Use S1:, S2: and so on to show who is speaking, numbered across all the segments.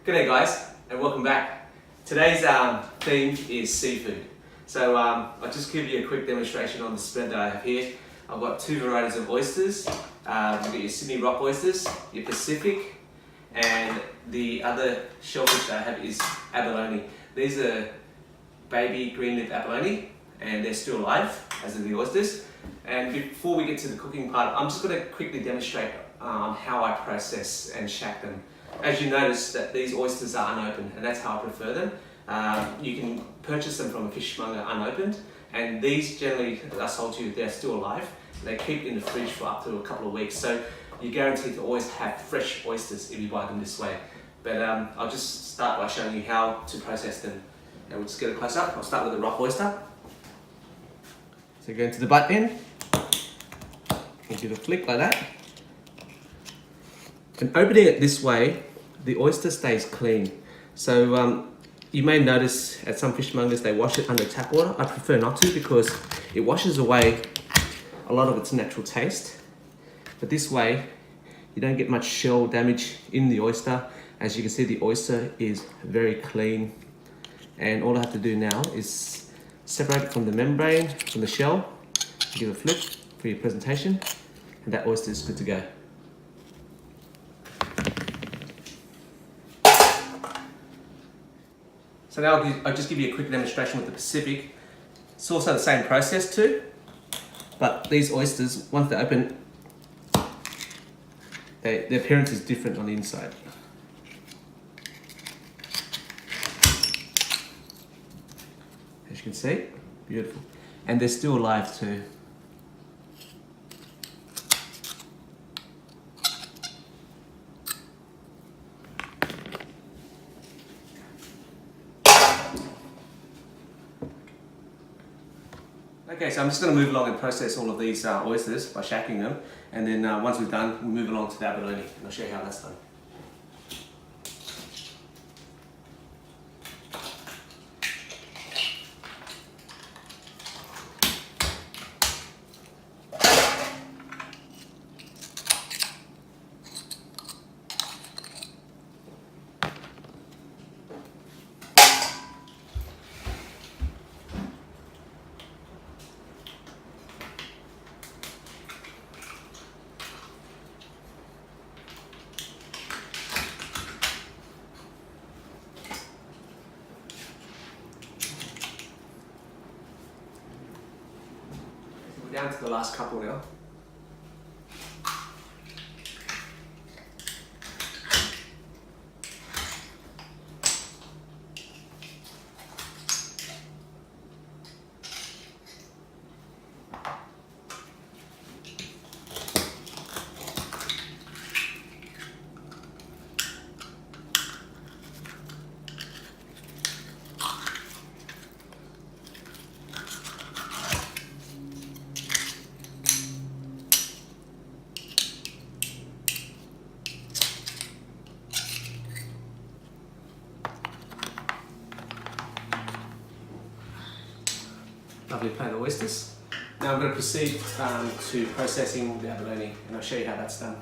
S1: G'day guys, and welcome back. Today's theme is seafood. So I'll just give you a quick demonstration on the spread that I have here. I've got two varieties of oysters. You've got your Sydney rock oysters, your Pacific, and the other shellfish that I have is abalone. These are baby green leaf abalone, and they're still alive, as are the oysters. And before we get to the cooking part, I'm just going to quickly demonstrate how I process and shack them. As you notice that these oysters are unopened, and that's how I prefer them. You can purchase them from a fishmonger unopened, and these generally, as I told you, they're still alive. They keep in the fridge for up to a couple of weeks, so you're guaranteed to always have fresh oysters if you buy them this way. But I'll just start by showing you how to process them. And we'll just get a close up. I'll start with the rock oyster. So go into the butt end, and give a flick like that. And opening it this way, the oyster stays clean. So you may notice at some fishmongers they wash it under tap water. I prefer not to because it washes away a lot of its natural taste. But this way, you don't get much shell damage in the oyster. As you can see, the oyster is very clean. And all I have to do now is separate it from the membrane, from the shell, give a flip for your presentation, and that oyster is good to go. So now I'll just give you a quick demonstration with the Pacific. It's also the same process too, but these oysters, once they're open, their appearance is different on the inside. As you can see, beautiful. And they're still alive too. Okay, so I'm just going to move along and process all of these oysters by shacking them, and then once we're done, we'll move along to the abalone, and I'll show you how that's done. Down to the last couple now. Lovely plate of oysters. Now I'm going to proceed to processing the abalone, and I'll show you how that's done.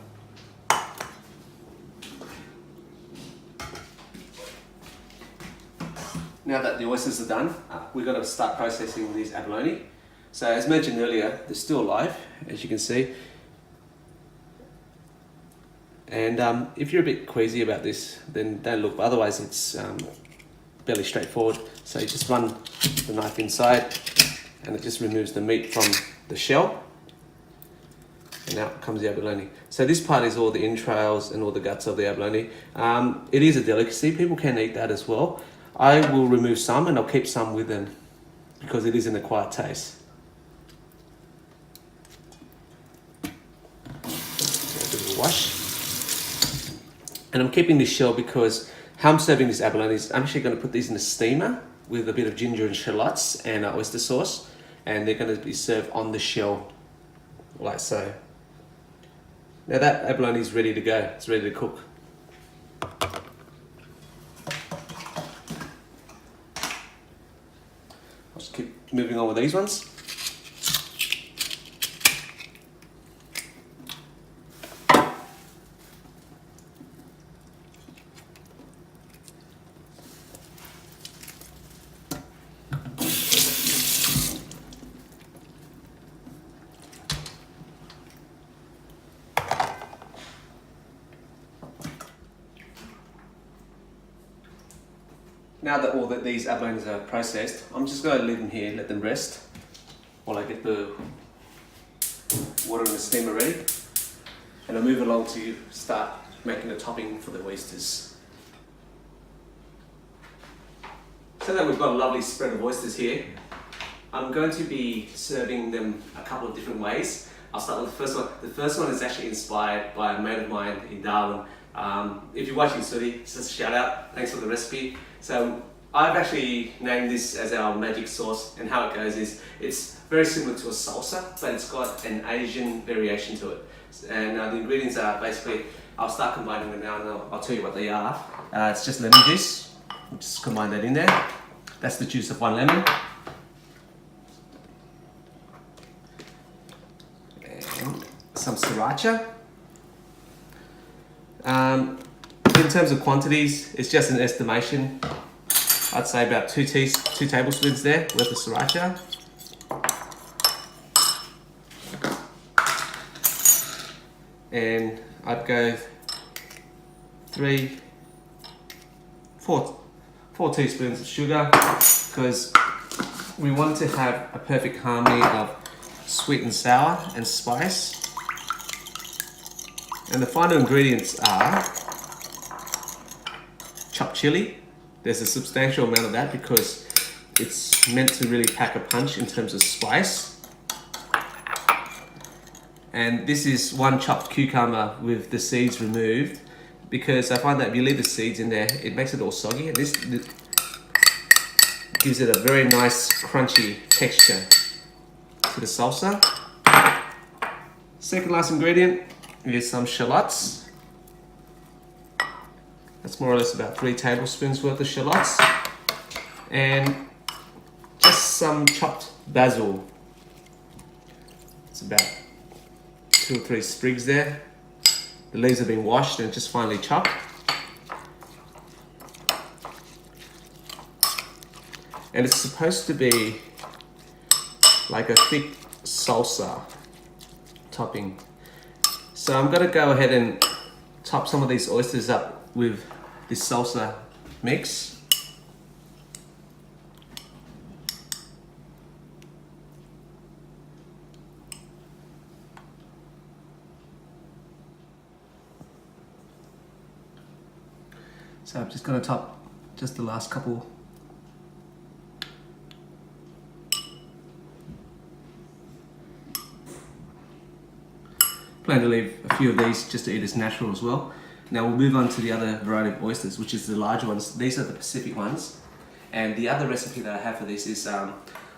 S1: Now that the oysters are done, we've got to start processing these abalone. So as mentioned earlier, they're still alive, as you can see. And if you're a bit queasy about this, then don't look, but otherwise it's fairly straightforward. So you just run the knife inside, and it just removes the meat from the shell, and out comes the abalone. So this part is all the entrails and all the guts of the abalone. It is a delicacy, people can eat that as well. I will remove some and I'll keep some with them because it is an acquired taste. A bit of a wash. And I'm keeping this shell because how I'm serving these abalones, I'm actually going to put these in a steamer with a bit of ginger and shallots and oyster sauce, and they're going to be served on the shell like so. Now that abalone is ready to go, it's ready to cook. I'll just keep moving on with these ones. Now that all these abalones are processed, I'm just going to leave them here, let them rest while I get the water and the steamer ready. And I'll move along to start making the topping for the oysters. So that we've got a lovely spread of oysters here, I'm going to be serving them a couple of different ways. I'll start with the first one. The first one is actually inspired by a mate of mine in Darwin. If you're watching, Sudi, just a shout out. Thanks for the recipe. So I've actually named this as our magic sauce, and how it goes is it's very similar to a salsa, but it's got an Asian variation to it. And the ingredients are basically, I'll start combining them now and I'll tell you what they are. It's just lemon juice. We'll just combine that in there. That's the juice of one lemon. And some sriracha. In terms of quantities, it's just an estimation. I'd say about two tablespoons there worth of sriracha. And I'd go four teaspoons of sugar, because we want to have a perfect harmony of sweet and sour and spice. And the final ingredients are chopped chili. There's a substantial amount of that because it's meant to really pack a punch in terms of spice. And this is one chopped cucumber with the seeds removed, because I find that if you leave the seeds in there, it makes it all soggy, and this gives it a very nice crunchy texture to the salsa. Second last ingredient is some shallots. That's more or less about 3 tablespoons worth of shallots, and just some chopped basil. It's about 2 or 3 sprigs there. The leaves have been washed and just finely chopped. And it's supposed to be like a thick salsa topping. So I'm gonna go ahead and top some of these oysters up with this salsa mix. So I'm just going to top just the last couple. Plan to leave a few of these just to eat as natural as well. Now we'll move on to the other variety of oysters, which is the larger ones. These are the Pacific ones. And the other recipe that I have for this is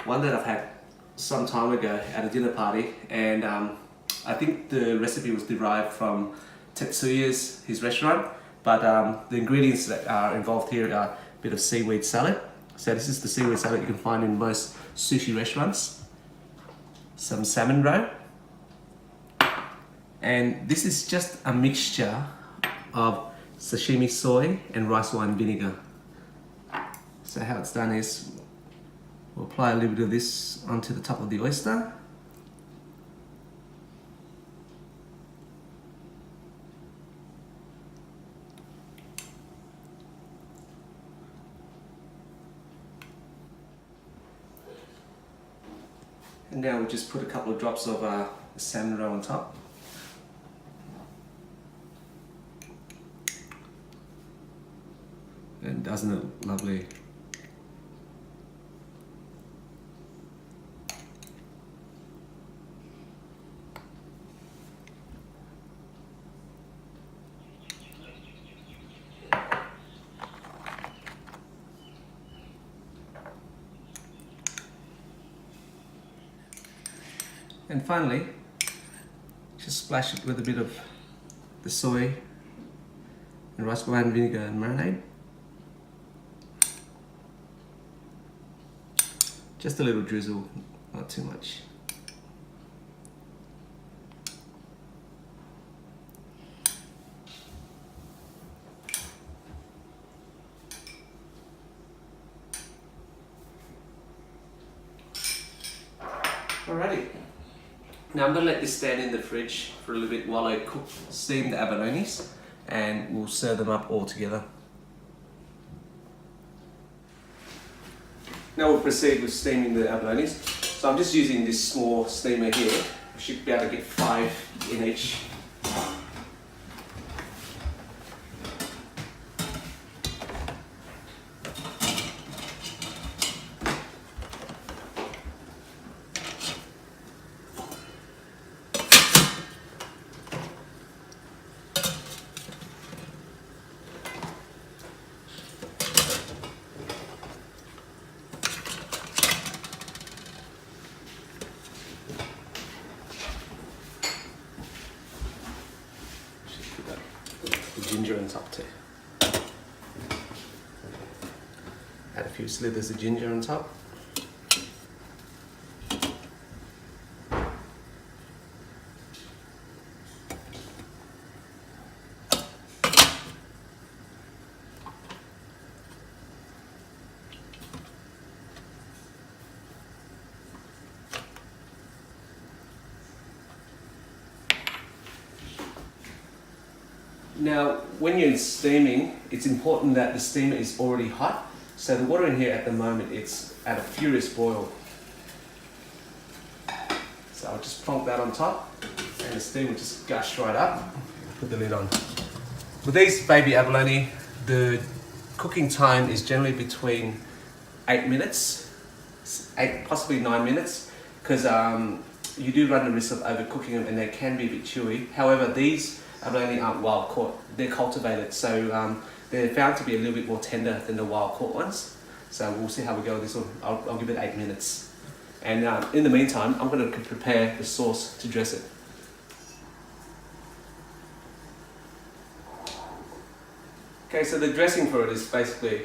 S1: one that I've had some time ago at a dinner party. And I think the recipe was derived from Tetsuya's, his restaurant. But the ingredients that are involved here are a bit of seaweed salad. So this is the seaweed salad you can find in most sushi restaurants. Some salmon roe. And this is just a mixture of sashimi soy and rice wine vinegar. So how it's done is we'll apply a little bit of this onto the top of the oyster. And now we'll just put a couple of drops of salmon roe on top. And doesn't it lovely? And finally, just splash it with a bit of the soy and rice wine vinegar and marinade. Just a little drizzle, not too much. Alrighty. Now I'm going to let this stand in the fridge for a little bit while I steam the abalones, and we'll serve them up all together. Now we'll proceed with steaming the abalones. So I'm just using this small steamer here. I should be able to get 5 in each. Ginger on top too. Add a few slithers of ginger on top. Now, when you're steaming, it's important that the steamer is already hot. So the water in here at the moment, it's at a furious boil. So I'll just plonk that on top and the steam will just gush right up. Put the lid on. With these baby abalone, the cooking time is generally between 8 minutes, 8, possibly 9 minutes, because you do run the risk of overcooking them and they can be a bit chewy. However, these abalone aren't wild caught, they're cultivated, so they're found to be a little bit more tender than the wild caught ones. So we'll see how we go with this one. I'll give it 8 minutes. And in the meantime, I'm going to prepare the sauce to dress it. Okay, so the dressing for it is basically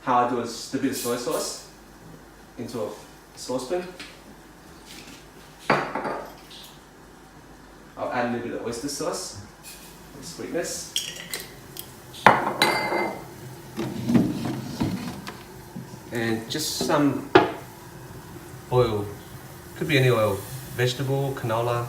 S1: how I do is a bit of soy sauce into a saucepan. I'll add a little bit of oyster sauce for sweetness. And just some oil, could be any oil, vegetable, canola.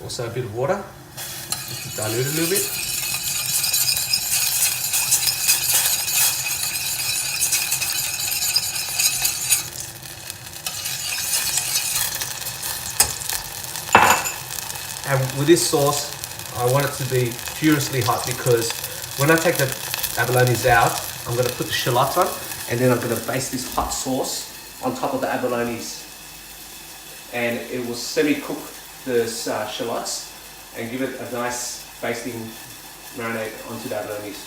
S1: Also a bit of water, just to dilute it a little bit. And with this sauce, I want it to be furiously hot because when I take the abalones out, I'm going to put the shallots on and then I'm going to baste this hot sauce on top of the abalones. And it will semi-cook the shallots and give it a nice basting marinade onto the abalones.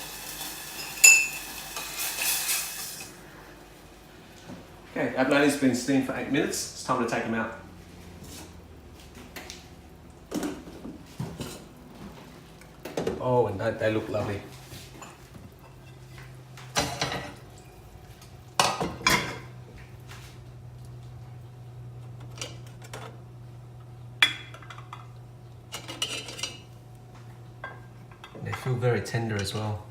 S1: Okay, abalone's been steamed for 8 minutes. It's time to take them out. Oh, and they look lovely. They feel very tender as well.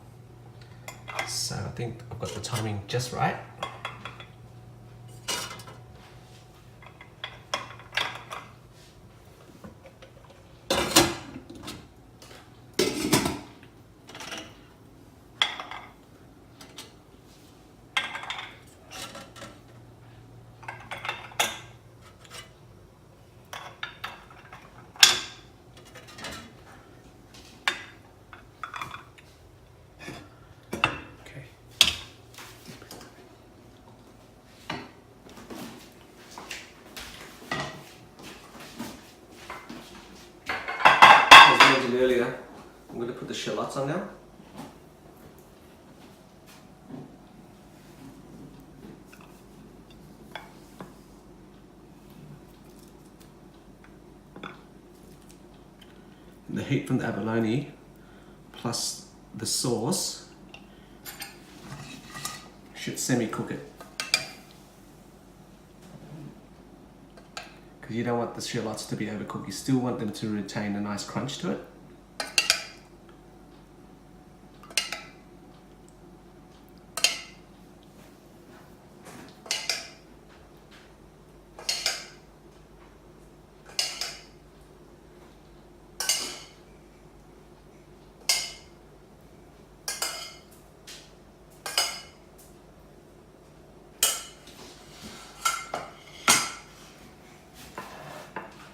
S1: So I think I've got the timing just right. Earlier, I'm going to put the shallots on now. And the heat from the abalone plus the sauce should semi-cook it. Because you don't want the shallots to be overcooked, you still want them to retain a nice crunch to it.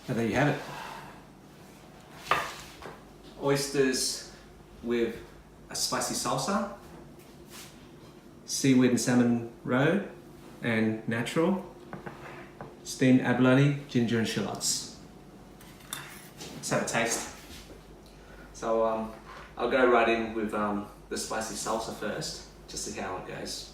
S1: And there you have it. Oysters with a spicy salsa, seaweed and salmon roe and natural, steamed abalone, ginger and shallots. Let's have a taste. So I'll go right in with the spicy salsa first, just to see how it goes.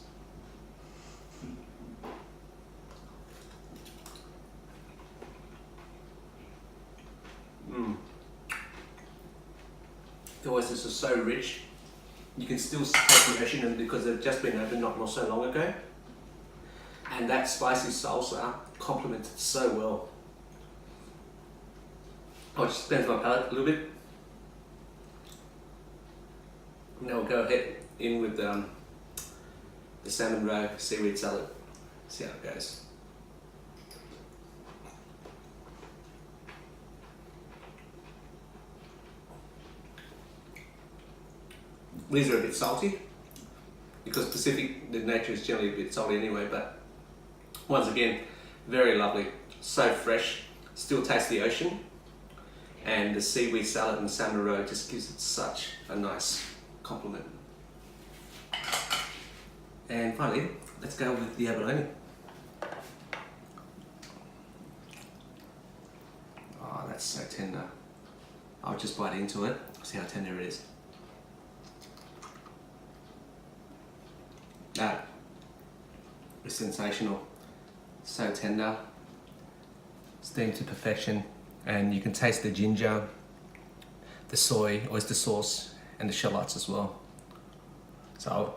S1: The oysters are so rich. You can still taste the ocean because they've just been opened not so long ago. And that spicy salsa complements it so well. I'll just cleanse my palate a little bit. Now we'll go ahead in with the salmon roe seaweed salad. See how it goes. These are a bit salty because Pacific, the nature is generally a bit salty anyway, but once again, very lovely, so fresh, still taste the ocean, and the seaweed salad and salmon roe just gives it such a nice compliment. And finally, let's go with the abalone. Oh, that's so tender. I'll just bite into it, see how tender it is. That is sensational, so tender, steamed to perfection, and you can taste the ginger, the soy, oyster sauce, and the shallots as well. So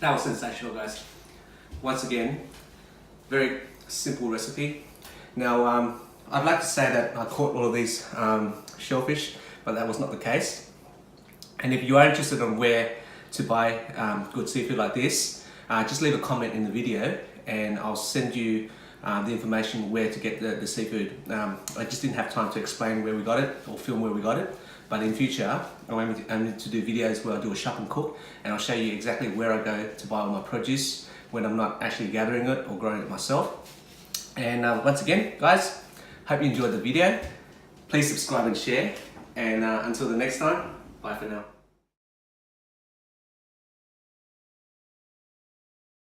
S1: that was sensational, guys. Once again, very simple recipe. Now, I'd like to say that I caught all of these shellfish, but that was not the case. And if you are interested in where to buy good seafood like this, just leave a comment in the video and I'll send you the information where to get the seafood. I just didn't have time to explain where we got it or film where we got it. But in future, I'm aiming to do videos where I do a shop and cook, and I'll show you exactly where I go to buy all my produce when I'm not actually gathering it or growing it myself. And once again, guys, hope you enjoyed the video. Please subscribe and share, and until the next time, bye for now.